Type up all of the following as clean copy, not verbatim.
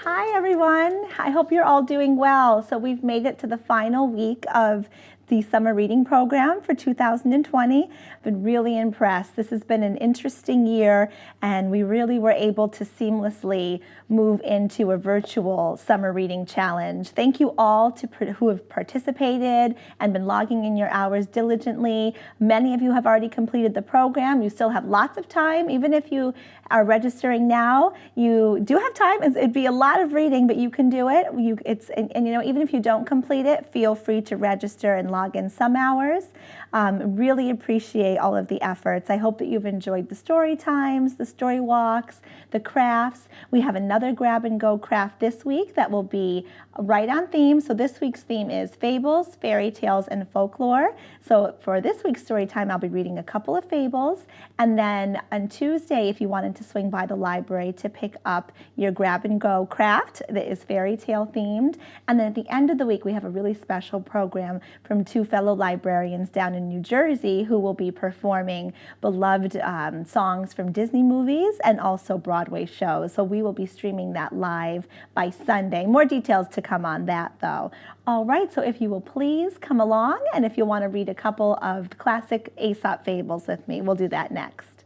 Hi everyone, I hope you're all doing well. So we've made it to the final week of the summer reading program for 2020. I've been really impressed. This has been an interesting year and we really were able to seamlessly move into a virtual summer reading challenge. Thank you all who have participated and been logging in your hours diligently. Many of you have already completed the program. You still have lots of time. Even if you are registering now, you do have time. It'd be a lot of reading, but you can do it. Even if you don't complete it, feel free to register and log in some hours. Really appreciate all of the efforts. I hope that you've enjoyed the story times, the story walks, the crafts. We have another grab and go craft this week that will be right on theme. So this week's theme is fables, fairy tales, and folklore. So for this week's story time, I'll be reading a couple of fables. And then on Tuesday, if you wanted to swing by the library to pick up your grab and go craft that is fairy tale themed. And then at the end of the week, we have a really special program from two fellow librarians down in New Jersey who will be performing beloved songs from Disney movies and also Broadway shows. So we will be streaming that live by Sunday. More details to come on that though. All right, so if you will please come along, and if you want to read a couple of classic Aesop fables with me, we'll do that next.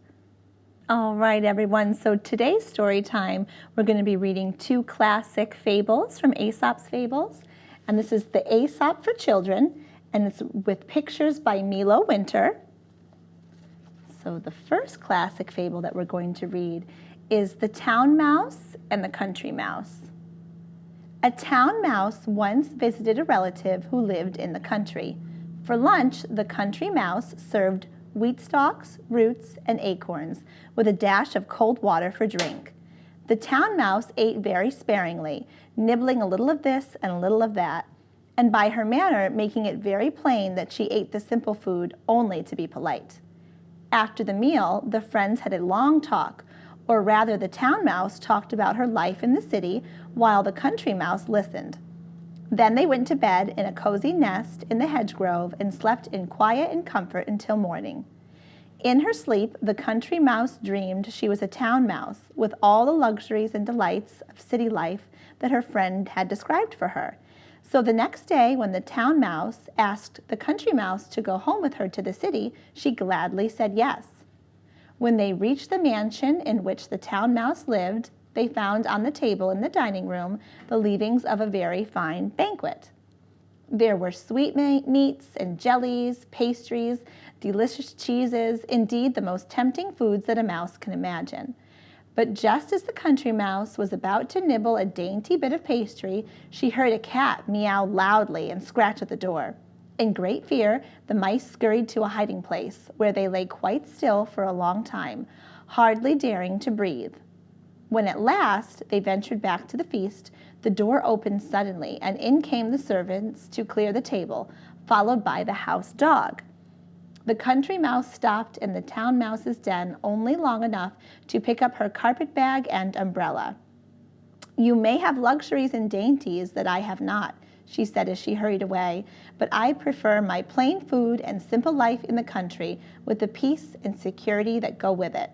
All right, everyone, so today's story time, we're going to be reading two classic fables from Aesop's Fables, and this is the Aesop for Children, and it's with pictures by Milo Winter. So the first classic fable that we're going to read is The Town Mouse and the Country Mouse. A town mouse once visited a relative who lived in the country. For lunch, the country mouse served wheat stalks, roots, and acorns, with a dash of cold water for drink. The town mouse ate very sparingly, nibbling a little of this and a little of that, and by her manner making it very plain that she ate the simple food only to be polite. After the meal, the friends had a long talk, or rather the town mouse talked about her life in the city while the country mouse listened. Then they went to bed in a cozy nest in the hedge grove and slept in quiet and comfort until morning. In her sleep, the country mouse dreamed she was a town mouse with all the luxuries and delights of city life that her friend had described for her. So the next day, when the town mouse asked the country mouse to go home with her to the city, she gladly said yes. When they reached the mansion in which the town mouse lived, they found on the table in the dining room the leavings of a very fine banquet. There were sweetmeats and jellies, pastries, delicious cheeses, indeed the most tempting foods that a mouse can imagine. But just as the country mouse was about to nibble a dainty bit of pastry, she heard a cat meow loudly and scratch at the door. In great fear, the mice scurried to a hiding place, where they lay quite still for a long time, hardly daring to breathe. When at last they ventured back to the feast, the door opened suddenly, and in came the servants to clear the table, followed by the house dog. The country mouse stopped in the town mouse's den only long enough to pick up her carpet bag and umbrella. "You may have luxuries and dainties that I have not," she said as she hurried away, "but I prefer my plain food and simple life in the country with the peace and security that go with it.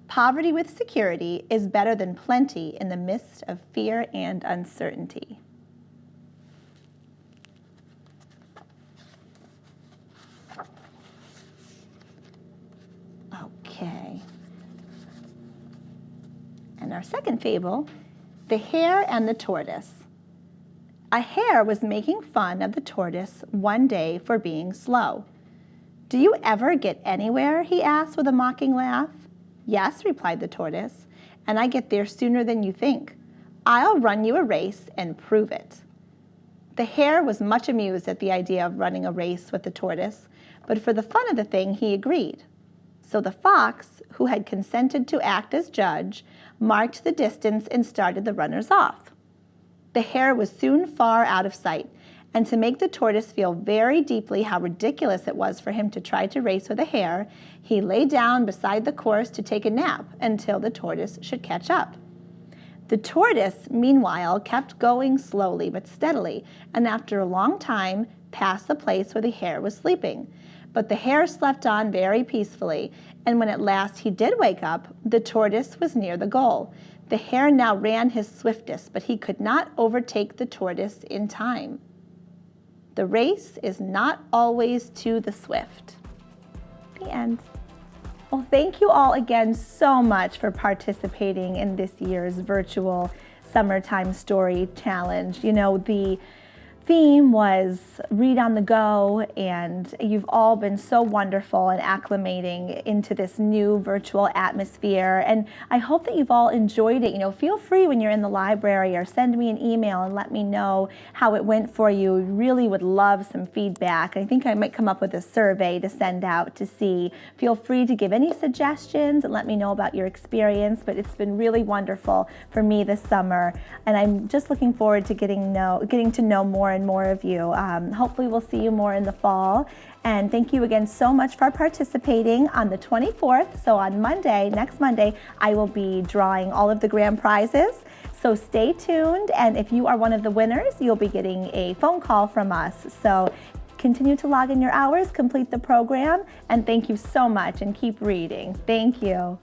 Poverty with security is better than plenty in the midst of fear and uncertainty." Okay. And our second fable, The Hare and the Tortoise. A hare was making fun of the tortoise one day for being slow. "Do you ever get anywhere?" he asked with a mocking laugh. "Yes," replied the tortoise, "and I get there sooner than you think. I'll run you a race and prove it." The hare was much amused at the idea of running a race with the tortoise, but for the fun of the thing he agreed. So the fox, who had consented to act as judge, marked the distance and started the runners off. The hare was soon far out of sight, and to make the tortoise feel very deeply how ridiculous it was for him to try to race with a hare, he lay down beside the course to take a nap until the tortoise should catch up. The tortoise, meanwhile, kept going slowly but steadily, and after a long time passed the place where the hare was sleeping. But the hare slept on very peacefully, and when at last he did wake up, the tortoise was near the goal. The hare now ran his swiftest, but he could not overtake the tortoise in time. The race is not always to the swift. The end. Well, thank you all again so much for participating in this year's virtual Summertime Story Challenge. You know, the theme was read on the go, and you've all been so wonderful in acclimating into this new virtual atmosphere, and I hope that you've all enjoyed it. You know, feel free when you're in the library or send me an email and let me know how it went for you. We really would love some feedback. I think I might come up with a survey to send out to see. Feel free to give any suggestions and let me know about your experience, but it's been really wonderful for me this summer, and I'm just looking forward to getting to know more and more of you. Hopefully we'll see you more in the fall. And thank you again so much for participating on the 24th. So on Monday, next Monday, I will be drawing all of the grand prizes. So stay tuned. And if you are one of the winners, you'll be getting a phone call from us. So continue to log in your hours, complete the program, and thank you so much, and keep reading. Thank you.